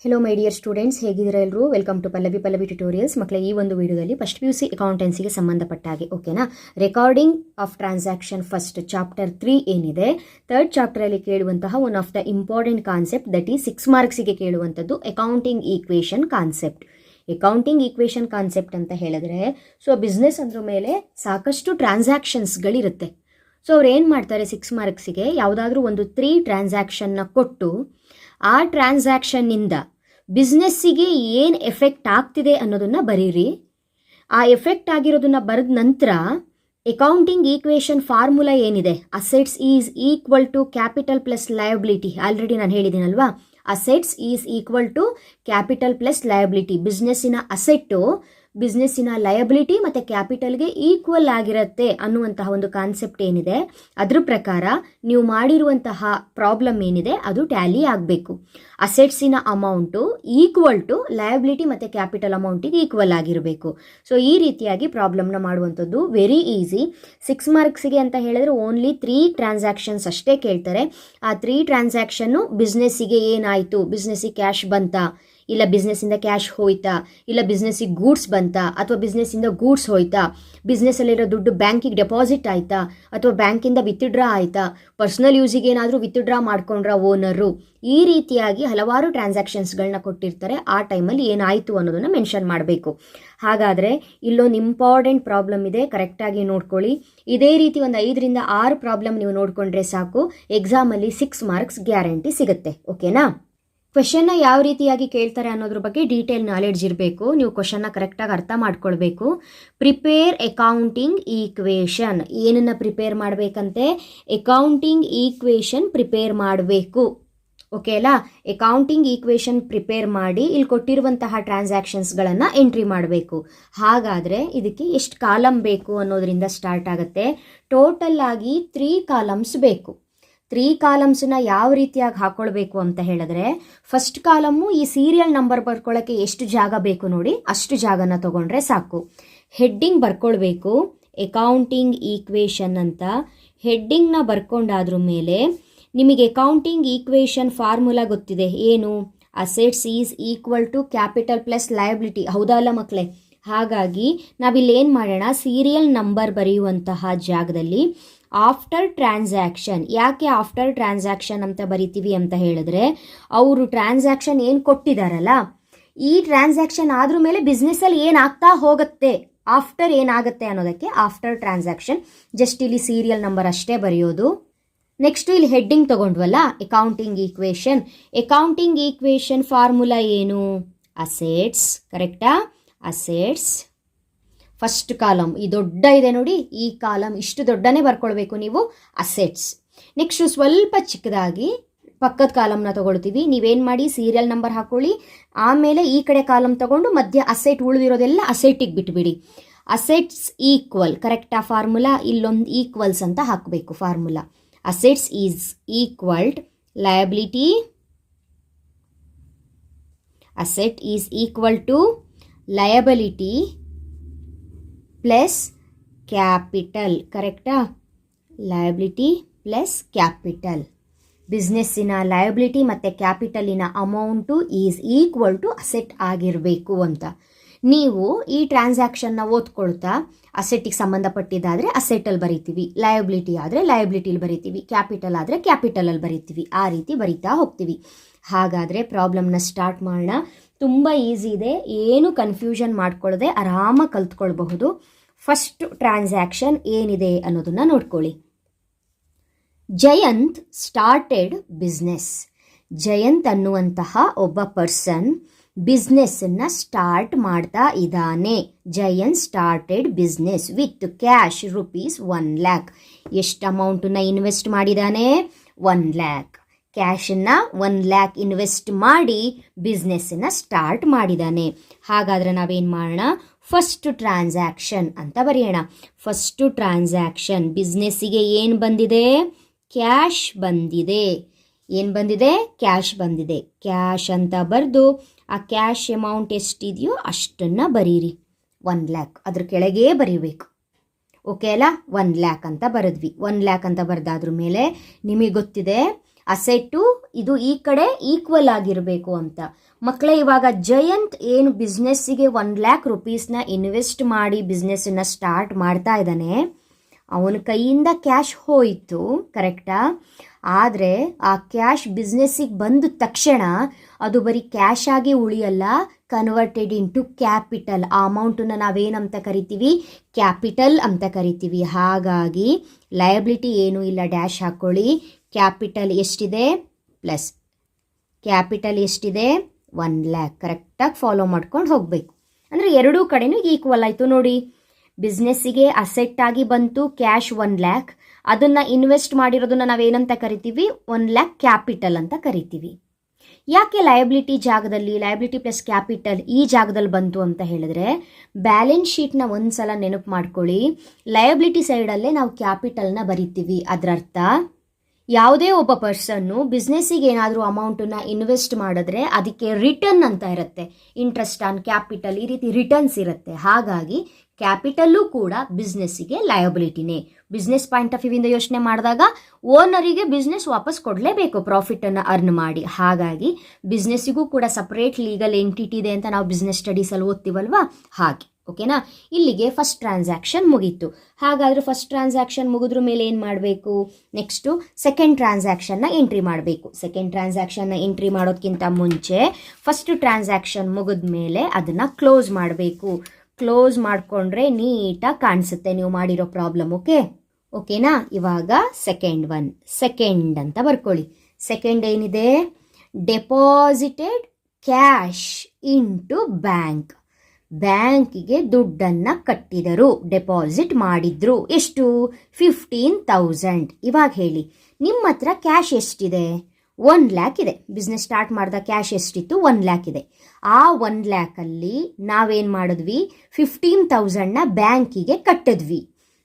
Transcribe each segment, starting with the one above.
Hello my dear students, ಹೇಗಿದ್ದೀರಾ ಎಲ್ಲರೂ? Welcome to Pallavi tutorials. ಮಕ್ಕಳ ಈ ಒಂದು ವಿಡಿಯೋದಲ್ಲಿ ಫಸ್ಟ್ PUC ಅಕೌಂಟೆನ್ಸಿಗೆ ಸಂಬಂಧಪಟ್ಟ ಹಾಗೆ ಓಕೆನಾ, recording of transaction first chapter 3 ಏನಿದೆ, ಥರ್ಡ್ ಚಾಪ್ಟರಲ್ಲಿ ಕೇಳುವಂತಹ one of the important concept that is 6 ಮಾರ್ಕ್ಸಿಗೆ ಕೇಳುವಂಥದ್ದು accounting equation concept. Accounting equation concept ಅಂತ ಹೇಳಿದ್ರೆ, ಸೊ ಬಿಸ್ನೆಸ್ ಅಂದ್ರ ಮೇಲೆ ಸಾಕಷ್ಟು ಟ್ರಾನ್ಸಾಕ್ಷನ್ಸ್ಗಳಿರುತ್ತೆ. ಸೊ ಅವ್ರು ಏನು ಮಾಡ್ತಾರೆ, 6 ಮಾರ್ಕ್ಸಿಗೆ ಯಾವುದಾದ್ರೂ ಒಂದು 3 ಟ್ರಾನ್ಸಾಕ್ಷನ್ನ ಕೊಟ್ಟು ಆ ಟ್ರಾನ್ಸಾಕ್ಷನ್ನಿಂದ ಬಿಸ್ನೆಸ್ಸಿಗೆ ಏನು ಎಫೆಕ್ಟ್ ಆಗ್ತಿದೆ ಅನ್ನೋದನ್ನು ಬರೀರಿ. ಆ ಎಫೆಕ್ಟ್ ಆಗಿರೋದನ್ನ ಬರೆದ ನಂತರ ಅಕೌಂಟಿಂಗ್ ಈಕ್ವೇಷನ್ ಫಾರ್ಮುಲಾ ಏನಿದೆ, assets is equal to capital plus liability, already ನಾನು ಹೇಳಿದ್ದೀನಲ್ವಾ, assets is equal to capital plus liability. ಬಿಸ್ನೆಸ್ಸಿನ ಅಸೆಟ್ಟು ಬಿಸ್ನೆಸ್ಸಿನ ಲಯಬಿಲಿಟಿ ಮತ್ತು ಕ್ಯಾಪಿಟಲ್ಗೆ ಈಕ್ವಲ್ ಆಗಿರುತ್ತೆ ಅನ್ನುವಂತಹ ಒಂದು ಕಾನ್ಸೆಪ್ಟ್ ಏನಿದೆ, ಅದ್ರ ಪ್ರಕಾರ ನೀವು ಮಾಡಿರುವಂತಹ ಪ್ರಾಬ್ಲಮ್ ಏನಿದೆ ಅದು ಟ್ಯಾಲಿ ಆಗಬೇಕು. ಅಸೆಟ್ಸಿನ ಅಮೌಂಟು ಈಕ್ವಲ್ ಟು ಲಯಬಿಲಿಟಿ ಮತ್ತು ಕ್ಯಾಪಿಟಲ್ ಅಮೌಂಟಿಗೆ ಈಕ್ವಲ್ ಆಗಿರಬೇಕು. ಸೊ ಈ ರೀತಿಯಾಗಿ ಪ್ರಾಬ್ಲಮ್ನ ಮಾಡುವಂಥದ್ದು ವೆರಿ ಈಸಿ. 6 ಮಾರ್ಕ್ಸಿಗೆ ಅಂತ ಹೇಳಿದ್ರೆ ಓನ್ಲಿ 3 ಟ್ರಾನ್ಸಾಕ್ಷನ್ಸ್ ಅಷ್ಟೇ ಕೇಳ್ತಾರೆ. ಆ 3 ಟ್ರಾನ್ಸಾಕ್ಷನ್ನು ಬಿಸ್ನೆಸ್ಸಿಗೆ ಏನಾಯಿತು, ಬಿಸ್ನೆಸ್ಸಿಗೆ ಕ್ಯಾಶ್ ಬಂತಾ, ಇಲ್ಲ ಬಿಸ್ನೆಸ್ಸಿಂದ ಕ್ಯಾಶ್ ಹೋಯ್ತಾ, ಇಲ್ಲ ಬಿಸ್ನೆಸ್ಸಿಗೆ ಗೂಡ್ಸ್ ಬಂತಾ, ಅಥವಾ ಬಿಸ್ನೆಸ್ಸಿಂದ ಗೂಡ್ಸ್ ಹೋಯ್ತಾ, ಬಿಸ್ನೆಸ್ಸಲ್ಲಿರೋ ದುಡ್ಡು ಬ್ಯಾಂಕಿಗೆ ಡೆಪಾಸಿಟ್ ಆಯಿತಾ, ಅಥವಾ ಬ್ಯಾಂಕಿಂದ ವಿತ್ಡ್ರಾ ಆಯಿತಾ, ಪರ್ಸ್ನಲ್ ಯೂಸಿಗೆ ಏನಾದರೂ ವಿತ್ಡ್ರಾ ಮಾಡ್ಕೊಂಡ್ರ ಓನರು, ಈ ರೀತಿಯಾಗಿ ಹಲವಾರು ಟ್ರಾನ್ಸಾಕ್ಷನ್ಸ್ಗಳನ್ನ ಕೊಟ್ಟಿರ್ತಾರೆ. ಆ ಟೈಮಲ್ಲಿ ಏನಾಯಿತು ಅನ್ನೋದನ್ನು ಮೆನ್ಷನ್ ಮಾಡಬೇಕು. ಹಾಗಾದರೆ ಇಲ್ಲೊಂದು ಇಂಪಾರ್ಟೆಂಟ್ ಪ್ರಾಬ್ಲಮ್ ಇದೆ, ಕರೆಕ್ಟಾಗಿ ನೋಡ್ಕೊಳ್ಳಿ. ಇದೇ ರೀತಿ ಒಂದು 5 ರಿಂದ 6 ಪ್ರಾಬ್ಲಮ್ ನೀವು ನೋಡಿಕೊಂಡ್ರೆ ಸಾಕು, ಎಕ್ಸಾಮಲ್ಲಿ 6 ಮಾರ್ಕ್ಸ್ ಗ್ಯಾರಂಟಿ ಸಿಗುತ್ತೆ. ಓಕೆನಾ? ಕ್ವೆಶನ್ನ ಯಾವ ರೀತಿಯಾಗಿ ಕೇಳ್ತಾರೆ ಅನ್ನೋದ್ರ ಬಗ್ಗೆ ಡೀಟೇಲ್ ನಾಲೆಡ್ಜ್ ಇರಬೇಕು. ನೀವು ಕ್ವೆಶನ್ನ ಕರೆಕ್ಟಾಗಿ ಅರ್ಥ ಮಾಡ್ಕೊಳ್ಬೇಕು. ಪ್ರಿಪೇರ್ ಅಕೌಂಟಿಂಗ್ ಈಕ್ವೇಷನ್, ಏನನ್ನು ಪ್ರಿಪೇರ್ ಮಾಡಬೇಕಂತೆ, ಅಕೌಂಟಿಂಗ್ ಈಕ್ವೇಷನ್ ಪ್ರಿಪೇರ್ ಮಾಡಬೇಕು. ಓಕೆ ಅಲ್ಲ, ಅಕೌಂಟಿಂಗ್ ಈಕ್ವೇಷನ್ ಪ್ರಿಪೇರ್ ಮಾಡಿ ಇಲ್ಲಿ ಕೊಟ್ಟಿರುವಂತಹ ಟ್ರಾನ್ಸಾಕ್ಷನ್ಸ್ಗಳನ್ನು ಎಂಟ್ರಿ ಮಾಡಬೇಕು. ಹಾಗಾದರೆ ಇದಕ್ಕೆ ಎಷ್ಟು ಕಾಲಮ್ ಬೇಕು ಅನ್ನೋದರಿಂದ ಸ್ಟಾರ್ಟ್ ಆಗುತ್ತೆ. ಟೋಟಲ್ ಆಗಿ 3 ಕಾಲಮ್ಸ್ ಬೇಕು. 3 ಕಾಲಮ್ಸನ್ನ ಯಾವ ರೀತಿಯಾಗಿ ಹಾಕೊಳ್ಬೇಕು ಅಂತ ಹೇಳಿದ್ರೆ, ಫಸ್ಟ್ ಕಾಲಮ್ಮು ಈ ಸೀರಿಯಲ್ ನಂಬರ್ ಬರ್ಕೊಳ್ಳೋಕ್ಕೆ ಎಷ್ಟು ಜಾಗ ಬೇಕು ನೋಡಿ, ಅಷ್ಟು ಜಾಗನ ತಗೊಂಡ್ರೆ ಸಾಕು. ಹೆಡ್ಡಿಂಗ್ ಬರ್ಕೊಳ್ಬೇಕು, ಅಕೌಂಟಿಂಗ್ ಈಕ್ವೇಷನ್ ಅಂತ. ಹೆಡ್ಡಿಂಗ್ನ ಬರ್ಕೊಂಡಾದ್ರ ಮೇಲೆ ನಿಮಗೆ ಅಕೌಂಟಿಂಗ್ ಈಕ್ವೇಷನ್ ಫಾರ್ಮುಲಾ ಗೊತ್ತಿದೆ, ಏನು, assets is equal to capital plus liability. ಹೌದಾ ಅಲ್ಲ ಮಕ್ಕಳೇ? ಹಾಗಾಗಿ ನಾವಿಲ್ಲಿ ಏನು ಮಾಡೋಣ, ಸೀರಿಯಲ್ ನಂಬರ್ ಬರೆಯುವಂತಹ ಜಾಗದಲ್ಲಿ ಆಫ್ಟರ್ ಟ್ರಾನ್ಸಾಕ್ಷನ್, ಯಾಕೆ ಆಫ್ಟರ್ ಟ್ರಾನ್ಸಾಕ್ಷನ್ ಅಂತ ಬರಿತೀವಿ ಅಂತ ಹೇಳಿದ್ರೆ, ಅವರು ಟ್ರಾನ್ಸಾಕ್ಷನ್ ಏನು ಕೊಟ್ಟಿದ್ದಾರಲ್ಲ, ಈ ಟ್ರಾನ್ಸಾಕ್ಷನ್ ಆದ್ರ ಮೇಲೆ ಬಿಸ್ನೆಸ್ಸಲ್ಲಿ ಏನಾಗ್ತಾ ಹೋಗುತ್ತೆ, ಆಫ್ಟರ್ ಏನಾಗುತ್ತೆ ಅನ್ನೋದಕ್ಕೆ ಆಫ್ಟರ್ ಟ್ರಾನ್ಸಾಕ್ಷನ್. ಜಸ್ಟ್ ಇಲ್ಲಿ ಸೀರಿಯಲ್ ನಂಬರ್ ಅಷ್ಟೇ ಬರೆಯೋದು. ನೆಕ್ಸ್ಟ್ ಇಲ್ಲಿ ಹೆಡ್ಡಿಂಗ್ ತಗೊಂಡ್ವಲ್ಲ, accounting equation. Accounting equation formula ಏನು, ಅಸೆಟ್ಸ್. ಕರೆಕ್ಟಾ? ಅಸೆಟ್ಸ್ ಫಸ್ಟ್ ಕಾಲಮ್ ಈ ದೊಡ್ಡ ಇದೆ ನೋಡಿ, ಈ ಕಾಲಮ್ ಇಷ್ಟು ದೊಡ್ಡನೇ ಬರ್ಕೊಳ್ಬೇಕು ನೀವು, ಅಸೆಟ್ಸ್. ನೆಕ್ಸ್ಟ್ ಸ್ವಲ್ಪ ಚಿಕ್ಕದಾಗಿ ಪಕ್ಕದ ಕಾಲಮ್ನ ತಗೊಳ್ತೀವಿ. ನೀವೇನು ಮಾಡಿ, ಸೀರಿಯಲ್ ನಂಬರ್ ಹಾಕೊಳ್ಳಿ, ಆಮೇಲೆ ಈ ಕಡೆ ಕಾಲಮ್ ತಗೊಂಡು ಮಧ್ಯ ಅಸೆಟ್ ಉಳಿದಿರೋದೆಲ್ಲ ಅಸೆಟಿಗೆ ಬಿಟ್ಬಿಡಿ. ಅಸೆಟ್ಸ್ ಈಕ್ವಲ್, ಕರೆಕ್ಟಾ ಫಾರ್ಮುಲಾ? ಇಲ್ಲೊಂದು ಈಕ್ವಲ್ಸ್ ಅಂತ ಹಾಕಬೇಕು formula. Assets is equal to liability, asset is equal to liability plus capital. ಕರೆಕ್ಟಾ? Liability plus capital. ಬಿಸ್ನೆಸ್ಸಿನ ಲಯಬಿಲಿಟಿ ಮತ್ತು ಕ್ಯಾಪಿಟಲಿನ amount is equal to asset ಆಗಿರಬೇಕು ಅಂತ. ನೀವು ಈ ಟ್ರಾನ್ಸಾಕ್ಷನ್ನ ಓದ್ಕೊಳ್ತಾ ಅಸೆಟ್ಟಿಗೆ ಸಂಬಂಧಪಟ್ಟಿದ್ದಾದರೆ ಅಸೆಟಲ್ಲಿ ಬರಿತೀವಿ, ಲಯಬಿಲಿಟಿ ಆದರೆ ಲಯಬಿಲಿಟಿಲಿ ಬರಿತೀವಿ, ಕ್ಯಾಪಿಟಲ್ ಆದರೆ ಕ್ಯಾಪಿಟಲಲ್ಲಿ ಬರಿತೀವಿ, ಆ ರೀತಿ ಬರಿತಾ ಹೋಗ್ತೀವಿ. ಹಾಗಾದರೆ ಪ್ರಾಬ್ಲಮ್ನ ಸ್ಟಾರ್ಟ್ ಮಾಡೋಣ. ತುಂಬ ಈಸಿ ಇದೆ, ಏನು ಕನ್ಫ್ಯೂಷನ್ ಮಾಡ್ಕೊಳ್ಳದೆ ಆರಾಮಾಗಿ ಕಲ್ತ್ಕೊಳ್ಬಹುದು. ಫಸ್ಟ್ ಟ್ರಾನ್ಸಾಕ್ಷನ್ ಏನಿದೆ ಅನ್ನೋದನ್ನು ನೋಡ್ಕೊಳ್ಳಿ. Jayant started business. ಜಯಂತ್ ಅನ್ನುವಂತಹ ಒಬ್ಬ ಪರ್ಸನ್ ಬಿಸ್ನೆಸ್ಸನ್ನು ಸ್ಟಾರ್ಟ್ ಮಾಡ್ತಾ ಇದ್ದಾನೆ. Jayant started business with cash rupees 1 lakh. ಎಷ್ಟು ಅಮೌಂಟನ್ನ ಇನ್ವೆಸ್ಟ್ ಮಾಡಿದ್ದಾನೆ? 1 lakh. ಕ್ಯಾಶನ್ನು 1 lakh ಇನ್ವೆಸ್ಟ್ ಮಾಡಿ ಬಿಸ್ನೆಸ್ಸನ್ನು ಸ್ಟಾರ್ಟ್ ಮಾಡಿದ್ದಾನೆ. ಹಾಗಾದರೆ ನಾವೇನು ಮಾಡೋಣ, ಫಸ್ಟ್ ಟ್ರಾನ್ಸಾಕ್ಷನ್ ಅಂತ ಬರೆಯೋಣ. ಫಸ್ಟು ಟ್ರಾನ್ಸಾಕ್ಷನ್, ಬಿಸ್ನೆಸ್ಸಿಗೆ ಏನು ಬಂದಿದೆ, ಕ್ಯಾಶ್ ಬಂದಿದೆ. ಏನು ಬಂದಿದೆ? ಕ್ಯಾಶ್ ಬಂದಿದೆ. ಕ್ಯಾಶ್ ಅಂತ ಬರೆದು ಆ ಕ್ಯಾಶ್ ಅಮೌಂಟ್ ಎಷ್ಟಿದೆಯೋ ಅಷ್ಟನ್ನು ಬರೀರಿ. 1 lakh ಅದ್ರ ಕೆಳಗೆ ಬರೀಬೇಕು. ಓಕೆ ಅಲ್ಲ? 1 lakh ಅಂತ ಬರೆದ್ವಿ. 1 lakh ಅಂತ ಬರೆದಾದ್ರ ಮೇಲೆ ನಿಮಗೆ ಗೊತ್ತಿದೆ ಅಸೆಟ್ಟು ಇದು ಈ ಕಡೆ ಈಕ್ವಲ್ ಆಗಿರಬೇಕು ಅಂತ. ಮಕ್ಕಳೇ, ಇವಾಗ ಜಯಂತ್ ಏನು ಬಿಸ್ನೆಸ್ಸಿಗೆ 1,00,000 ರೂಪೀಸ್ನ ಇನ್ವೆಸ್ಟ್ ಮಾಡಿ ಬಿಸ್ನೆಸ್ಸನ್ನು ಸ್ಟಾರ್ಟ್ ಮಾಡ್ತಾ ಇದ್ದಾನೆ. ಅವನ ಕೈಯಿಂದ ಕ್ಯಾಶ್ ಹೋಯಿತು, ಕರೆಕ್ಟಾ? ಆದರೆ ಆ ಕ್ಯಾಶ್ ಬಿಸ್ನೆಸ್ಸಿಗೆ ಬಂದ ತಕ್ಷಣ ಅದು ಬರೀ ಕ್ಯಾಶ್ ಆಗಿ ಉಳಿಯಲ್ಲ, ಕನ್ವರ್ಟೆಡ್ ಇಂಟು ಕ್ಯಾಪಿಟಲ್. ಆ ಅಮೌಂಟನ್ನು ನಾವೇನಂತ ಕರಿತೀವಿ? ಕ್ಯಾಪಿಟಲ್ ಅಂತ ಕರಿತೀವಿ. ಹಾಗಾಗಿ ಲಯಬಿಲಿಟಿ ಏನೂ ಇಲ್ಲ, ಡ್ಯಾಶ್ ಹಾಕ್ಕೊಳ್ಳಿ. ಕ್ಯಾಪಿಟಲ್ ಎಷ್ಟಿದೆ? ಪ್ಲಸ್ ಕ್ಯಾಪಿಟಲ್ ಎಷ್ಟಿದೆ? 1,00,000. ಕರೆಕ್ಟಾಗಿ ಫಾಲೋ ಮಾಡ್ಕೊಂಡು ಹೋಗಬೇಕು. ಅಂದರೆ ಎರಡೂ ಕಡೆನೂ ಈಕ್ವಲ್ ಆಯಿತು ನೋಡಿ. ಬಿಸ್ನೆಸ್ಸಿಗೆ ಅಸೆಟ್ ಆಗಿ ಬಂತು ಕ್ಯಾಶ್ 1,00,000, ಅದನ್ನು ಇನ್ವೆಸ್ಟ್ ಮಾಡಿರೋದನ್ನು ನಾವೇನಂತ ಕರಿತೀವಿ? 1,00,000 ಕ್ಯಾಪಿಟಲ್ ಅಂತ ಕರಿತೀವಿ. ಯಾಕೆ ಲಯಬಿಲಿಟಿ ಜಾಗದಲ್ಲಿ ಲಯಬಿಲಿಟಿ ಪ್ಲಸ್ ಕ್ಯಾಪಿಟಲ್ ಈ ಜಾಗದಲ್ಲಿ ಬಂತು ಅಂತ ಹೇಳಿದ್ರೆ, ಬ್ಯಾಲೆನ್ಸ್ ಶೀಟ್ನ ಒಂದು ಸಲ ನೆನಪು ಮಾಡ್ಕೊಳ್ಳಿ. ಲಯಬಿಲಿಟಿ ಸೈಡಲ್ಲೇ ನಾವು ಕ್ಯಾಪಿಟಲ್ನ ಬರಿತೀವಿ. ಅದರರ್ಥ ಯಾವುದೇ ಒಬ್ಬ ಪರ್ಸನ್ನು ಬಿಸ್ನೆಸ್ಸಿಗೆ ಏನಾದರೂ ಅಮೌಂಟನ್ನು ಇನ್ವೆಸ್ಟ್ ಮಾಡಿದ್ರೆ ಅದಕ್ಕೆ ರಿಟರ್ನ್ ಅಂತ ಇರುತ್ತೆ. ಇಂಟ್ರೆಸ್ಟ್ ಆನ್ ಕ್ಯಾಪಿಟಲ್, ಈ ರೀತಿ ರಿಟರ್ನ್ಸ್ ಇರುತ್ತೆ. ಹಾಗಾಗಿ ಕ್ಯಾಪಿಟಲ್ಲು ಕೂಡ ಬಿಸ್ನೆಸ್ಸಿಗೆ ಲಯಬಿಲಿಟಿನೇ. ಬಿಸ್ನೆಸ್ ಪಾಯಿಂಟ್ ಆಫ್ ವ್ಯೂವಿಂದ ಯೋಚನೆ ಮಾಡಿದಾಗ ಓನರಿಗೆ ಬಿಸ್ನೆಸ್ ವಾಪಸ್ ಕೊಡಲೇಬೇಕು ಪ್ರಾಫಿಟನ್ನು ಅರ್ನ್ ಮಾಡಿ. ಹಾಗಾಗಿ ಬಿಸ್ನೆಸ್ಸಿಗೂ ಕೂಡ ಸಪ್ರೇಟ್ ಲೀಗಲ್ ಎಂಟಿಟಿ ಇದೆ ಅಂತ ನಾವು ಬಿಸ್ನೆಸ್ ಸ್ಟಡೀಸಲ್ಲಿ ಓದ್ತೀವಲ್ವಾ, ಹಾಗೆ. ಓಕೆನಾ? ಇಲ್ಲಿಗೆ ಫಸ್ಟ್ ಟ್ರಾನ್ಸಾಕ್ಷನ್ ಮುಗೀತು. ಹಾಗಾದರೆ ಫಸ್ಟ್ ಟ್ರಾನ್ಸಾಕ್ಷನ್ ಮುಗಿದ್ರ ಮೇಲೆ ಏನು ಮಾಡಬೇಕು? ನೆಕ್ಸ್ಟು ಸೆಕೆಂಡ್ ಟ್ರಾನ್ಸಾಕ್ಷನ್ನ ಎಂಟ್ರಿ ಮಾಡಬೇಕು. ಸೆಕೆಂಡ್ ಟ್ರಾನ್ಸಾಕ್ಷನ್ನ ಎಂಟ್ರಿ ಮಾಡೋದಕ್ಕಿಂತ ಮುಂಚೆ ಫಸ್ಟ್ ಟ್ರಾನ್ಸಾಕ್ಷನ್ ಮುಗಿದ ಮೇಲೆ ಅದನ್ನು ಕ್ಲೋಸ್ ಮಾಡಬೇಕು. ಕ್ಲೋಸ್ ಮಾಡಿಕೊಂಡ್ರೆ ನೀಟಾಗಿ ಕಾಣಿಸುತ್ತೆ ನೀವು ಮಾಡಿರೋ ಪ್ರಾಬ್ಲಮ್. ಓಕೆನಾ? ಇವಾಗ ಸೆಕೆಂಡ್ ಅಂತ ಬರ್ಕೊಳ್ಳಿ. ಸೆಕೆಂಡ್ ಏನಿದೆ? Deposited cash into bank. ಬ್ಯಾಂಕಿಗೆ ದುಡ್ಡನ್ನು ಕಟ್ಟಿದರು, ಡೆಪಾಸಿಟ್ ಮಾಡಿದ್ರು. ಎಷ್ಟು? 15,000. ಇವಾಗ ಹೇಳಿ, ನಿಮ್ಮ ಹತ್ರ ಕ್ಯಾಶ್ ಎಷ್ಟಿದೆ? 1,00,000 ಇದೆ. ಬಿಸ್ನೆಸ್ ಸ್ಟಾರ್ಟ್ ಮಾಡಿದ ಕ್ಯಾಶ್ ಎಷ್ಟಿತ್ತು? 1,00,000 ಇದೆ. ಆ 1,00,000ಅಲ್ಲಿ ನಾವೇನು ಮಾಡಿದ್ವಿ? 15,000ನ ಬ್ಯಾಂಕಿಗೆ ಕಟ್ಟಿದ್ವಿ.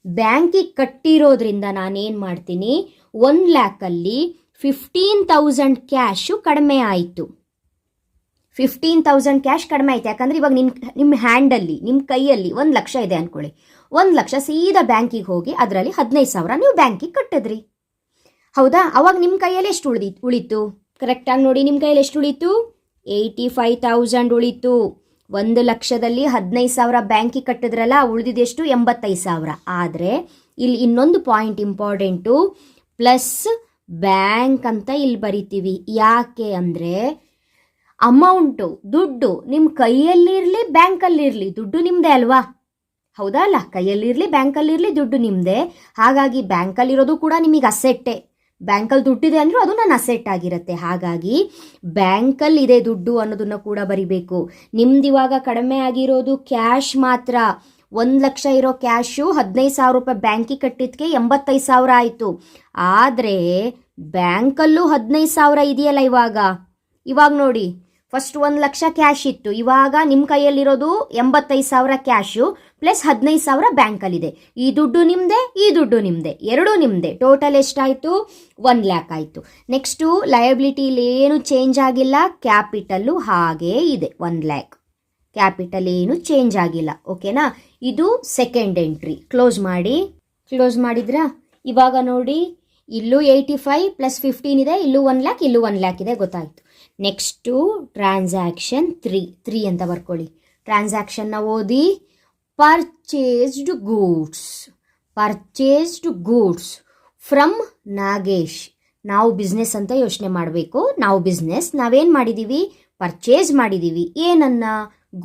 ಬ್ಯಾಂಕಿಗೆ ಕಟ್ಟಿರೋದ್ರಿಂದ ನಾನೇನು ಮಾಡ್ತೀನಿ? 1,00,000ಅಲ್ಲಿ 15,000 ಕ್ಯಾಶು ಕಡಿಮೆ ಆಯಿತು. 15,000 ಕ್ಯಾಶ್ ಕಡಿಮೆ ಆಯ್ತು. ಯಾಕಂದರೆ ಇವಾಗ ನಿಮ್ಮ ಹ್ಯಾಂಡಲ್ಲಿ, ನಿಮ್ಮ ಕೈಯಲ್ಲಿ 1,00,000 ಇದೆ ಅಂದ್ಕೊಳ್ಳಿ. 1,00,000 ಸೀದಾ ಬ್ಯಾಂಕಿಗೆ ಹೋಗಿ ಅದರಲ್ಲಿ 15,000 ನೀವು ಬ್ಯಾಂಕಿಗೆ ಕಟ್ಟಿದ್ರಿ. ಹೌದಾ? ಅವಾಗ ನಿಮ್ಮ ಕೈಯಲ್ಲಿ ಎಷ್ಟು ಉಳಿತು? ಕರೆಕ್ಟಾಗಿ ನೋಡಿ, ನಿಮ್ಮ ಕೈಯಲ್ಲಿ ಎಷ್ಟು ಉಳಿತು? 85,000 ಉಳಿತು. 1,00,000ದಲ್ಲಿ 15,000 ಬ್ಯಾಂಕಿಗೆ ಕಟ್ಟಿದ್ರಲ್ಲ, ಉಳಿದಿದ್ದೆಷ್ಟು? 85,000. ಆದರೆ ಇಲ್ಲಿ ಇನ್ನೊಂದು ಪಾಯಿಂಟ್ ಇಂಪಾರ್ಟೆಂಟು, ಪ್ಲಸ್ ಬ್ಯಾಂಕ್ ಅಂತ ಇಲ್ಲಿ ಬರಿತೀವಿ. ಯಾಕೆ ಅಂದರೆ ಅಮೌಂಟು, ದುಡ್ಡು ನಿಮ್ಮ ಕೈಯಲ್ಲಿರಲಿ ಬ್ಯಾಂಕಲ್ಲಿರಲಿ ದುಡ್ಡು ನಿಮ್ಮದೇ ಅಲ್ವಾ? ಹೌದಾ ಅಲ್ಲ? ಕೈಯಲ್ಲಿರಲಿ ಬ್ಯಾಂಕಲ್ಲಿರಲಿ ದುಡ್ಡು ನಿಮ್ಮದೇ. ಹಾಗಾಗಿ ಬ್ಯಾಂಕಲ್ಲಿರೋದು ಕೂಡ ನಿಮಗೆ ಅಸೆಟ್ಟೇ. ಬ್ಯಾಂಕಲ್ಲಿ ದುಡ್ಡಿದೆ ಅಂದರೂ ಅದು ನನ್ನ ಅಸೆಟ್ ಆಗಿರುತ್ತೆ. ಹಾಗಾಗಿ ಬ್ಯಾಂಕಲ್ಲಿ ಇದೆ ದುಡ್ಡು ಅನ್ನೋದನ್ನು ಕೂಡ ಬರಿಬೇಕು. ನಿಮ್ದು ಇವಾಗ ಕಡಿಮೆ ಆಗಿರೋದು ಕ್ಯಾಶ್ ಮಾತ್ರ. 1,00,000 ಇರೋ ಕ್ಯಾಶು 15,000 ರೂಪಾಯಿ ಬ್ಯಾಂಕಿಗೆ ಕಟ್ಟಿದ್ದಕ್ಕೆ 85,000 ಆಯಿತು. ಆದರೆ ಬ್ಯಾಂಕಲ್ಲೂ 15,000 ಇದೆಯಲ್ಲ ಇವಾಗ ನೋಡಿ, ಫಸ್ಟ್ 1,00,000 ಕ್ಯಾಶ್ ಇತ್ತು. ಇವಾಗ ನಿಮ್ಮ ಕೈಯಲ್ಲಿರೋದು 85,000 ಕ್ಯಾಶು ಪ್ಲಸ್ 15,000 ಬ್ಯಾಂಕಲ್ಲಿದೆ. ಈ ದುಡ್ಡು ನಿಮ್ಮದೇ, ಈ ದುಡ್ಡು ನಿಮ್ಮದೇ, ಎರಡೂ ನಿಮ್ಮದೇ. ಟೋಟಲ್ ಎಷ್ಟಾಯಿತು? 1,00,000 ಆಯಿತು. ನೆಕ್ಸ್ಟು ಲಯಬಿಲಿಟಿಲಿ ಏನು ಚೇಂಜ್ ಆಗಿಲ್ಲ, ಕ್ಯಾಪಿಟಲ್ಲು ಹಾಗೇ ಇದೆ 1,00,000. ಕ್ಯಾಪಿಟಲ್ ಏನು ಚೇಂಜ್ ಆಗಿಲ್ಲ. ಓಕೆನಾ? ಇದು ಸೆಕೆಂಡ್ ಎಂಟ್ರಿ. ಕ್ಲೋಸ್ ಮಾಡಿದ್ರಾ? ಇವಾಗ ನೋಡಿ, ಇಲ್ಲೂ 85 ಪ್ಲಸ್ 15 ಇದೆ, ಇಲ್ಲೂ 1,00,000, ಇಲ್ಲೂ 1,00,000 ಇದೆ. ಗೊತ್ತಾಯಿತು. ನೆಕ್ಸ್ಟು ಟ್ರಾನ್ಸಾಕ್ಷನ್ 3 ಅಂತ ಬರ್ಕೊಳ್ಳಿ. ಟ್ರಾನ್ಸಾಕ್ಷನ್ನ ಓದಿ. Purchased goods from Nagesh. ನಾವು ಬಿಸ್ನೆಸ್ ಅಂತ ಯೋಚನೆ ಮಾಡಬೇಕು. ನಾವೇನು ಮಾಡಿದ್ದೀವಿ? ಪರ್ಚೇಸ್ ಮಾಡಿದ್ದೀವಿ. ಏನನ್ನ?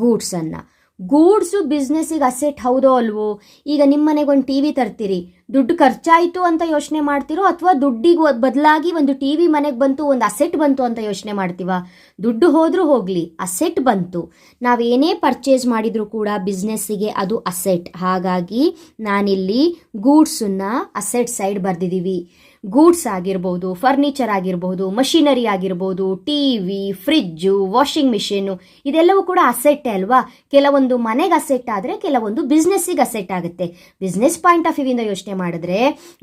ಗೂಡ್ಸನ್ನು. ಗೂಡ್ಸು ಬಿಸ್ನೆಸ್ಸಿಗೆ ಅಸೆಟ್ ಹೌದೋ ಅಲ್ವೋ? ಈಗ ನಿಮ್ಮ ಮನೆಗೆ ಒಂದು TV ತರ್ತೀರಿ, ದುಡ್ಡು ಖರ್ಚಾಯಿತು ಅಂತ ಯೋಚನೆ ಮಾಡ್ತಿರೋ, ಅಥವಾ ದುಡ್ಡಿಗೆ ಬದಲಾಗಿ ಒಂದು TV ಮನೆಗೆ ಬಂತು, ಒಂದು ಅಸೆಟ್ ಬಂತು ಅಂತ ಯೋಚನೆ ಮಾಡ್ತೀವ? ದುಡ್ಡು ಹೋದರೂ ಹೋಗಲಿ, ಅಸೆಟ್ ಬಂತು. ನಾವೇನೇ ಪರ್ಚೇಸ್ ಮಾಡಿದರೂ ಕೂಡ ಬಿಸ್ನೆಸ್ಸಿಗೆ ಅದು ಅಸೆಟ್. ಹಾಗಾಗಿ ನಾನಿಲ್ಲಿ ಗೂಡ್ಸನ್ನು ಅಸೆಟ್ ಸೈಡ್ ಬರೆದಿದ್ದೀವಿ. ಗೂಡ್ಸ್ ಆಗಿರ್ಬೋದು, ಫರ್ನಿಚರ್ ಆಗಿರ್ಬೋದು, ಮಷಿನರಿ ಆಗಿರ್ಬೋದು, TV, ಫ್ರಿಜ್ಜು, ವಾಷಿಂಗ್ ಮಿಷಿನ್ನು, ಇದೆಲ್ಲವೂ ಕೂಡ ಅಸೆಟ್ಟೇ ಅಲ್ವಾ? ಕೆಲವೊಂದು ಮನೆಗೆ ಅಸೆಟ್ ಆದರೆ ಕೆಲವೊಂದು ಬಿಸ್ನೆಸ್ಸಿಗೆ ಅಸೆಟ್ ಆಗುತ್ತೆ. ಬಿಸ್ನೆಸ್ ಪಾಯಿಂಟ್ ಆಫ್ ವ್ಯೂವಿಂದ ಯೋಚನೆ ಮಾಡಿದ್ರೆ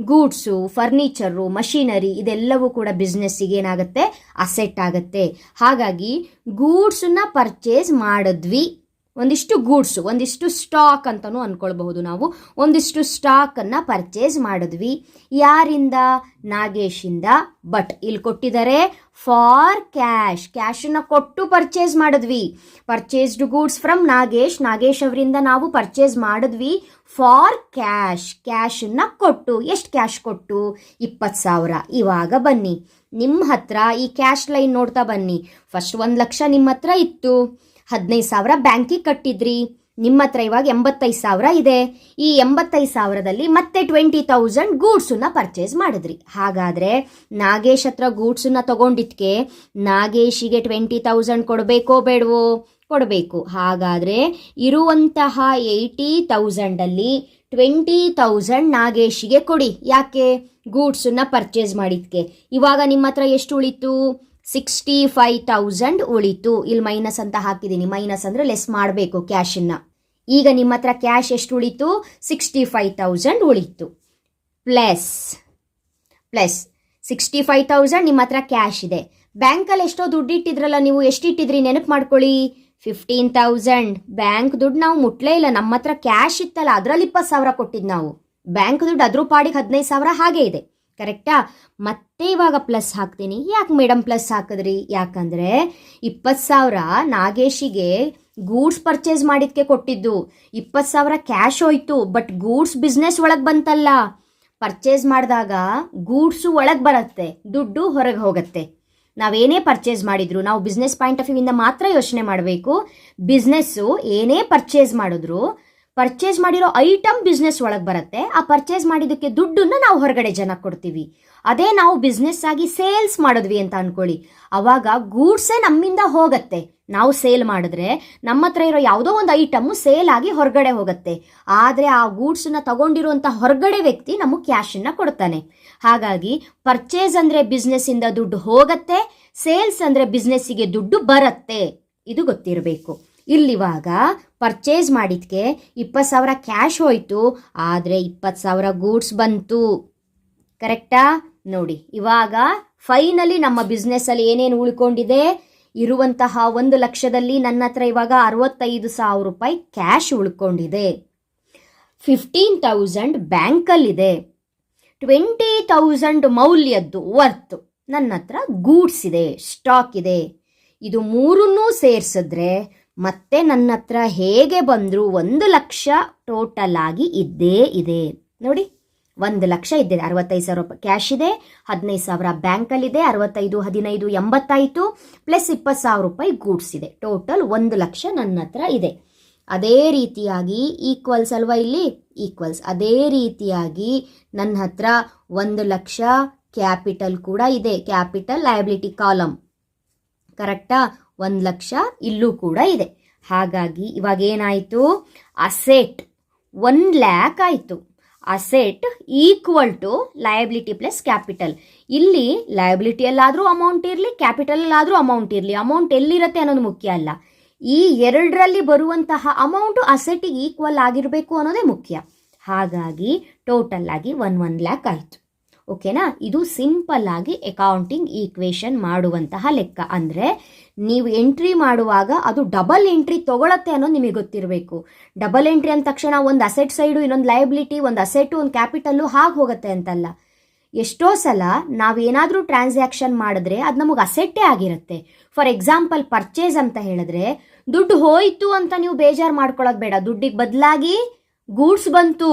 ಗೂಡ್ಸು, ಫರ್ನಿಚರು, ಮಷಿನರಿ ಇದೆಲ್ಲವೂ ಕೂಡ ಬಿಸ್ನೆಸ್ಸಿಗೆ ಏನಾಗುತ್ತೆ? ಅಸೆಟ್ ಆಗುತ್ತೆ. ಹಾಗಾಗಿ ಗೂಡ್ಸನ್ನ ಪರ್ಚೇಸ್ ಮಾಡಿದ್ವಿ. ಒಂದಿಷ್ಟು ಗೂಡ್ಸು, ಒಂದಿಷ್ಟು ಸ್ಟಾಕ್ ಅಂತಲೂ ಅಂದ್ಕೊಳ್ಬಹುದು ನಾವು. ಒಂದಿಷ್ಟು ಸ್ಟಾಕನ್ನು ಪರ್ಚೇಸ್ ಮಾಡಿದ್ವಿ. ಯಾರಿಂದ? ನಾಗೇಶಿಂದ. ಬಟ್ ಇಲ್ಲಿ ಕೊಟ್ಟಿದ್ದಾರೆ ಫಾರ್ ಕ್ಯಾಶನ್ನು ಕೊಟ್ಟು ಪರ್ಚೇಸ್ ಮಾಡಿದ್ವಿ. ಪರ್ಚೇಸ್ಡ್ ಗೂಡ್ಸ್ ಫ್ರಮ್ ನಾಗೇಶ್ ಅವರಿಂದ ನಾವು ಪರ್ಚೇಸ್ ಮಾಡಿದ್ವಿ ಫಾರ್ ಕ್ಯಾಶನ್ನು ಕೊಟ್ಟು. ಎಷ್ಟು ಕ್ಯಾಶ್ ಕೊಟ್ಟು? 20,000. ಇವಾಗ ಬನ್ನಿ, ನಿಮ್ಮ ಹತ್ರ ಈ ಕ್ಯಾಶ್ ಲೈನ್ ನೋಡ್ತಾ ಬನ್ನಿ. ಫಸ್ಟ್ 1 ಲಕ್ಷ ನಿಮ್ಮ ಹತ್ರ ಇತ್ತು, 15,000 ಬ್ಯಾಂಕಿಗೆ ಕಟ್ಟಿದ್ರಿ. ನಿಮ್ಮ ಹತ್ರ ಇವಾಗ 85,000 ಇದೆ. ಈ 85,000ದಲ್ಲಿ ಮತ್ತೆ 20,000 ಗೂಡ್ಸನ್ನ ಪರ್ಚೇಸ್ ಮಾಡಿದ್ರಿ. ಹಾಗಾದರೆ ನಾಗೇಶ್ ಹತ್ರ ಗೂಡ್ಸನ್ನ ತಗೊಂಡಿದ್ಕೆ ನಾಗೇಶಿಗೆ 20,000 ಕೊಡಬೇಕೋ ಬೇಡವೋ? ಕೊಡಬೇಕು. ಹಾಗಾದರೆ ಇರುವಂತಹ 80,000ಅಲ್ಲಿ 20,000 ನಾಗೇಶಿಗೆ ಕೊಡಿ. ಯಾಕೆ? ಗೂಡ್ಸನ್ನ ಪರ್ಚೇಸ್ ಮಾಡಿದ್ಕೆ. ಇವಾಗ ನಿಮ್ಮ ಹತ್ರ ಎಷ್ಟು ಉಳಿತು? 65,000 ಉಳಿತು. ಇಲ್ಲಿ ಮೈನಸ್ ಅಂತ ಹಾಕಿದ್ದೀನಿ. ಮೈನಸ್ ಅಂದರೆ ಲೆಸ್ ಮಾಡಬೇಕು ಕ್ಯಾಶನ್ನು. ಈಗ ನಿಮ್ಮ ಹತ್ರ ಕ್ಯಾಶ್ ಎಷ್ಟು ಉಳಿತು? 65,000 ಉಳಿತು. ಪ್ಲಸ್ 65,000 ನಿಮ್ಮ ಹತ್ರ ಕ್ಯಾಶ್ ಇದೆ. ಬ್ಯಾಂಕಲ್ಲಿ ಎಷ್ಟೋ ದುಡ್ಡು ಇಟ್ಟಿದ್ರಲ್ಲ ನೀವು, ಎಷ್ಟಿಟ್ಟಿದ್ರಿ ನೆನಪು ಮಾಡ್ಕೊಳ್ಳಿ. 15,000. ಬ್ಯಾಂಕ್ ದುಡ್ಡು ನಾವು ಮುಟ್ಲೇ ಇಲ್ಲ. ನಮ್ಮ ಹತ್ರ ಕ್ಯಾಶ್ ಇತ್ತಲ್ಲ, ಅದರಲ್ಲಿ 20,000 ಕೊಟ್ಟಿದ್ದು ನಾವು. ಬ್ಯಾಂಕ್ ದುಡ್ಡು ಅದ್ರ ಪಾಡಿಗೆ 15,000 ಹಾಗೆ ಇದೆ. ಕರೆಕ್ಟಾ? ಮತ್ತೆ ಇವಾಗ ಪ್ಲಸ್ ಹಾಕ್ತೀನಿ. ಯಾಕೆ ಮೇಡಮ್ ಪ್ಲಸ್ ಹಾಕಿದ್ರಿ? ಯಾಕಂದರೆ 20,000 ನಾಗೇಶಿಗೆ ಗೂಡ್ಸ್ ಪರ್ಚೇಸ್ ಮಾಡಿದ್ಕೆ ಕೊಟ್ಟಿದ್ದು. 20,000 ಕ್ಯಾಶ್ ಹೋಯ್ತು, ಬಟ್ ಗೂಡ್ಸ್ ಬಿಸ್ನೆಸ್ ಒಳಗೆ ಬಂತಲ್ಲ. ಪರ್ಚೇಸ್ ಮಾಡಿದಾಗ ಗೂಡ್ಸು ಒಳಗೆ ಬರುತ್ತೆ, ದುಡ್ಡು ಹೊರಗೆ ಹೋಗುತ್ತೆ. ನಾವೇನೇ ಪರ್ಚೇಸ್ ಮಾಡಿದ್ರು ನಾವು ಬಿಸ್ನೆಸ್ ಪಾಯಿಂಟ್ ಆಫ್ ವ್ಯೂವಿಂದ ಮಾತ್ರ ಯೋಚನೆ ಮಾಡಬೇಕು. ಬಿಸ್ನೆಸ್ಸು ಏನೇ ಪರ್ಚೇಸ್ ಮಾಡಿದ್ರು ಪರ್ಚೇಸ್ ಮಾಡಿರೋ ಐಟಮ್ ಬಿಸ್ನೆಸ್ ಒಳಗೆ ಬರುತ್ತೆ. ಆ ಪರ್ಚೇಸ್ ಮಾಡಿದ್ದಕ್ಕೆ ದುಡ್ಡನ್ನು ನಾವು ಹೊರಗಡೆ ಜನಕ್ಕೆ ಕೊಡ್ತೀವಿ. ಅದೇ ನಾವು ಬಿಸ್ನೆಸ್ ಆಗಿ ಸೇಲ್ಸ್ ಮಾಡಿದ್ವಿ ಅಂತ ಅಂದ್ಕೊಳ್ಳಿ, ಅವಾಗ ಗೂಡ್ಸೇ ನಮ್ಮಿಂದ ಹೋಗುತ್ತೆ. ನಾವು ಸೇಲ್ ಮಾಡಿದ್ರೆ ನಮ್ಮ ಹತ್ರ ಇರೋ ಯಾವುದೋ ಒಂದು ಐಟಮ್ಮು ಸೇಲ್ ಆಗಿ ಹೊರಗಡೆ ಹೋಗುತ್ತೆ. ಆದರೆ ಆ ಗೂಡ್ಸನ್ನ ತಗೊಂಡಿರುವಂಥ ಹೊರಗಡೆ ವ್ಯಕ್ತಿ ನಮಗೆ ಕ್ಯಾಶನ್ನು ಕೊಡ್ತಾನೆ. ಹಾಗಾಗಿ ಪರ್ಚೇಸ್ ಅಂದರೆ ಬಿಸ್ನೆಸ್ಸಿಂದ ದುಡ್ಡು ಹೋಗುತ್ತೆ, ಸೇಲ್ಸ್ ಅಂದರೆ ಬಿಸ್ನೆಸ್ಸಿಗೆ ದುಡ್ಡು ಬರುತ್ತೆ. ಇದು ಗೊತ್ತಿರಬೇಕು. ಇಲ್ಲಿವಾಗ ಪರ್ಚೇಸ್ ಮಾಡಿದ್ಕೆ 20,000 ಕ್ಯಾಶ್ ಹೋಯಿತು, ಆದರೆ 20,000 ಗೂಡ್ಸ್ ಬಂತು. ಕರೆಕ್ಟಾ? ನೋಡಿ, ಇವಾಗ ಫೈನಲಿ ನಮ್ಮ ಬಿಸ್ನೆಸ್ಸಲ್ಲಿ ಏನೇನು ಉಳ್ಕೊಂಡಿದೆ? ಇರುವಂತಹ 1 ಲಕ್ಷದಲ್ಲಿ ನನ್ನ ಹತ್ರ ಇವಾಗ 65,000 ರೂಪಾಯಿ ಕ್ಯಾಶ್ ಉಳ್ಕೊಂಡಿದೆ. 15,000 ಬ್ಯಾಂಕಲ್ಲಿದೆ. 20,000 ಮೌಲ್ಯದ್ದು ವರ್ತ್ ನನ್ನ ಹತ್ರ ಗೂಡ್ಸ್ ಇದೆ, ಸ್ಟಾಕ್ ಇದೆ. ಇದು ಮೂರನ್ನೂ ಸೇರಿಸಿದ್ರೆ ಮತ್ತೆ ನನ್ನ ಹತ್ರ ಹೇಗೆ ಬಂದರೂ 1 ಲಕ್ಷ ಟೋಟಲ್ ಆಗಿ ಇದ್ದೇ ಇದೆ. ನೋಡಿ, 1 ಲಕ್ಷ ಇದ್ದಿದೆ. 65,000 ರೂಪಾಯಿ ಕ್ಯಾಶ್ ಇದೆ, 15,000 ಬ್ಯಾಂಕಲ್ಲಿದೆ, 65, 15, 80 ಆಯಿತು. ಪ್ಲಸ್ 20,000 ರೂಪಾಯಿ ಗೂಡ್ಸ್ ಇದೆ. ಟೋಟಲ್ 1 ಲಕ್ಷ ನನ್ನ ಹತ್ರ ಇದೆ. ಅದೇ ರೀತಿಯಾಗಿ ಈಕ್ವಲ್ಸ್ ಅಲ್ವಾ ಇಲ್ಲಿ? ಈಕ್ವಲ್ಸ್. ಅದೇ ರೀತಿಯಾಗಿ ನನ್ನ ಹತ್ರ 1 ಲಕ್ಷ ಕ್ಯಾಪಿಟಲ್ ಕೂಡ ಇದೆ. Capital liability column. ಕರೆಕ್ಟಾ? 1 ಲಕ್ಷ ಇಲ್ಲೂ ಕೂಡ ಇದೆ. ಹಾಗಾಗಿ ಇವಾಗ ಏನಾಯಿತು? ಅಸೆಟ್ 1 lakh ಆಯಿತು. Asset equal to liability plus capital. ಇಲ್ಲಿ ಲಯಬಿಲಿಟಿಯಲ್ಲಾದರೂ ಅಮೌಂಟ್ ಇರಲಿ, ಕ್ಯಾಪಿಟಲಲ್ಲಾದರೂ ಅಮೌಂಟ್ ಇರಲಿ, ಅಮೌಂಟ್ ಎಲ್ಲಿರುತ್ತೆ ಅನ್ನೋದು ಮುಖ್ಯ ಅಲ್ಲ. ಈ ಎರಡರಲ್ಲಿ ಬರುವಂತಹ ಅಮೌಂಟು ಅಸೆಟ್ಟಿಗೆ ಈಕ್ವಲ್ ಆಗಿರಬೇಕು ಅನ್ನೋದೇ ಮುಖ್ಯ. ಹಾಗಾಗಿ ಟೋಟಲ್ ಆಗಿ 1 lakh ಆಯಿತು. ಓಕೆನಾ? ಇದು ಸಿಂಪಲ್ ಆಗಿ ಅಕೌಂಟಿಂಗ್ ಈಕ್ವೇಷನ್ ಮಾಡುವಂತಹ ಲೆಕ್ಕ. ಅಂದರೆ ನೀವು ಎಂಟ್ರಿ ಮಾಡುವಾಗ ಅದು ಡಬಲ್ ಎಂಟ್ರಿ ತೊಗೊಳತ್ತೆ ಅನ್ನೋದು ನಿಮಗೆ ಗೊತ್ತಿರಬೇಕು. ಡಬಲ್ ಎಂಟ್ರಿ ಅಂದ ತಕ್ಷಣ ಒಂದು ಅಸೆಟ್ ಸೈಡು, ಇನ್ನೊಂದು ಲಯಬಿಲಿಟಿ, ಒಂದು ಅಸೆಟು, ಒಂದು ಕ್ಯಾಪಿಟಲ್ಲು ಹಾಗೆ ಹೋಗುತ್ತೆ ಅಂತಲ್ಲ. ಎಷ್ಟೋ ಸಲ ನಾವೇನಾದರೂ ಟ್ರಾನ್ಸಾಕ್ಷನ್ ಮಾಡಿದ್ರೆ ಅದು ನಮಗೆ ಅಸೆಟ್ಟೇ ಆಗಿರುತ್ತೆ. ಫಾರ್ ಎಕ್ಸಾಂಪಲ್ ಪರ್ಚೇಸ್ ಅಂತ ಹೇಳಿದ್ರೆ ದುಡ್ಡು ಹೋಯಿತು ಅಂತ ನೀವು ಬೇಜಾರು ಮಾಡ್ಕೊಳ್ಳೋದು ಬೇಡ. ದುಡ್ಡಿಗೆ ಬದಲಾಗಿ ಗೂಡ್ಸ್ ಬಂತು,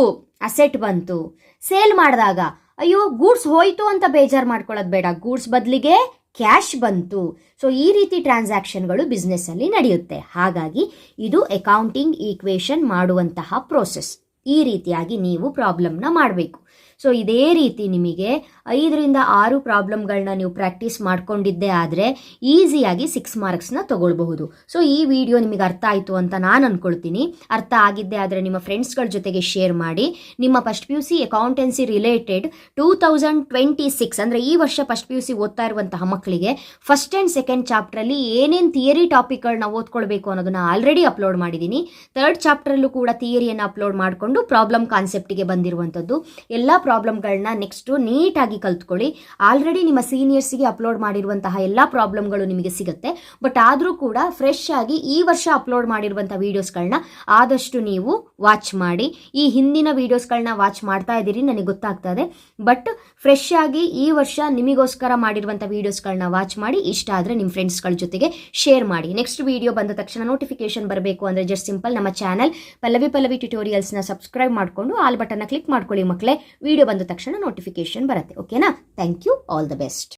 ಅಸೆಟ್ ಬಂತು. ಸೇಲ್ ಮಾಡಿದಾಗ ಅಯ್ಯೋ ಗೂಡ್ಸ್ ಹೋಯಿತು ಅಂತ ಬೇಜಾರು ಮಾಡ್ಕೊಳ್ಳೋದು ಬೇಡ, ಗೂಡ್ಸ್ ಬದಲಿಗೆ ಕ್ಯಾಶ್ ಬಂತು. ಸೊ ಈ ರೀತಿ ಟ್ರಾನ್ಸಾಕ್ಷನ್ಗಳು ಬಿಸ್ನೆಸ್ಸಲ್ಲಿ ನಡೆಯುತ್ತೆ. ಹಾಗಾಗಿ ಇದು ಅಕೌಂಟಿಂಗ್ ಈಕ್ವೇಷನ್ ಮಾಡುವಂತಹ ಪ್ರೋಸೆಸ್. ಈ ರೀತಿಯಾಗಿ ನೀವು ಪ್ರಾಬ್ಲಮ್ನ ಮಾಡಬೇಕು. ಸೊ ಇದೇ ರೀತಿ ನಿಮಗೆ 5ರಿಂದ 6 ಪ್ರಾಬ್ಲಮ್ಗಳನ್ನ ನೀವು ಪ್ರಾಕ್ಟೀಸ್ ಮಾಡ್ಕೊಂಡಿದ್ದೇ ಆದರೆ ಈಸಿಯಾಗಿ 6 ಮಾರ್ಕ್ಸ್ನ ತಗೊಳ್ಬಹುದು. ಸೊ ಈ ವಿಡಿಯೋ ನಿಮಗೆ ಅರ್ಥ ಆಯಿತು ಅಂತ ನಾನು ಅಂದ್ಕೊಳ್ತೀನಿ. ಅರ್ಥ ಆಗಿದ್ದೇ ಆದರೆ ನಿಮ್ಮ ಫ್ರೆಂಡ್ಸ್ಗಳ ಜೊತೆಗೆ ಶೇರ್ ಮಾಡಿ. ನಿಮ್ಮ ಫಸ್ಟ್ PUC ಅಕೌಂಟೆನ್ಸಿ ರಿಲೇಟೆಡ್ 2026 ಅಂದರೆ ಈ ವರ್ಷ ಫಸ್ಟ್ PUC ಓದ್ತಾ ಇರುವಂತಹ ಮಕ್ಕಳಿಗೆ ಫಸ್ಟ್ ಆ್ಯಂಡ್ ಸೆಕೆಂಡ್ ಚಾಪ್ಟ್ರಲ್ಲಿ ಏನೇನು ಥಿಯರಿ ಟಾಪಿಕ್ಗಳನ್ನ ಓದ್ಕೊಳ್ಬೇಕು ಅನ್ನೋದನ್ನ ಆಲ್ರೆಡಿ ಅಪ್ಲೋಡ್ ಮಾಡಿದ್ದೀನಿ. 3rd ಚಾಪ್ಟ್ರಲ್ಲೂ ಕೂಡ ಥಿಯರಿಯನ್ನು ಅಪ್ಲೋಡ್ ಮಾಡಿಕೊಂಡು ಪ್ರಾಬ್ಲಮ್ ಕಾನ್ಸೆಪ್ಟಿಗೆ ಬಂದಿರುವಂಥದ್ದು. ಎಲ್ಲ ಪ್ರಾಬ್ಲಮ್ಗಳನ್ನ ನೆಕ್ಸ್ಟು ನೀಟಾಗಿ ಕಲ್ತ್ಕೊಳ್ಳಿ. ಆಲ್ರೆಡಿ ನಿಮ್ಮ ಸೀನಿಯರ್ಸಿಗೆ ಅಪ್ಲೋಡ್ ಮಾಡಿರುವಂತಹ ಎಲ್ಲ ಪ್ರಾಬ್ಲಮ್ಗಳು ನಿಮಗೆ ಸಿಗುತ್ತೆ. ಬಟ್ ಆದರೂ ಕೂಡ ಫ್ರೆಶ್ ಆಗಿ ಈ ವರ್ಷ ಅಪ್ಲೋಡ್ ಮಾಡಿರುವಂಥ ವೀಡಿಯೋಸ್ಗಳನ್ನ ಆದಷ್ಟು ನೀವು ವಾಚ್ ಮಾಡಿ. ಈ ಹಿಂದಿನ ವೀಡಿಯೋಸ್ಗಳನ್ನ ವಾಚ್ ಮಾಡ್ತಾ ಇದ್ದೀರಿ, ನನಗೆ ಗೊತ್ತಾಗ್ತಾ ಇದೆ. ಬಟ್ ಫ್ರೆಶ್ ಆಗಿ ಈ ವರ್ಷ ನಿಮಗೋಸ್ಕರ ಮಾಡಿರುವಂಥ ವೀಡಿಯೋಸ್ಗಳನ್ನ ವಾಚ್ ಮಾಡಿ. ಇಷ್ಟ ಆದರೆ ನಿಮ್ಮ ಫ್ರೆಂಡ್ಸ್ಗಳ ಜೊತೆಗೆ ಶೇರ್ ಮಾಡಿ. ನೆಕ್ಸ್ಟ್ ವೀಡಿಯೋ ಬಂದ ತಕ್ಷಣ ನೋಟಿಫಿಕೇಶನ್ ಬರಬೇಕು ಅಂದರೆ ಜಸ್ಟ್ ಸಿಂಪಲ್ ನಮ್ಮ ಚಾನಲ್ ಪಲ್ಲವಿ ಟ್ಯುಟೋರಿಯಲ್ಸ್ನ ಸಬ್ಸ್ಕ್ರೈಬ್ ಮಾಡಿಕೊಂಡು ಆಲ್ ಬಟನ್ನ ಕ್ಲಿಕ್ ಮಾಡ್ಕೊಳ್ಳಿ ಮಕ್ಕಳೇ. ವಿಡಿಯೋ ಬಂದ ತಕ್ಷಣ ನೋಟಿಫಿಕೇಶನ್ ಬರುತ್ತೆ. ಓಕೆನಾ? Thank you. All the best.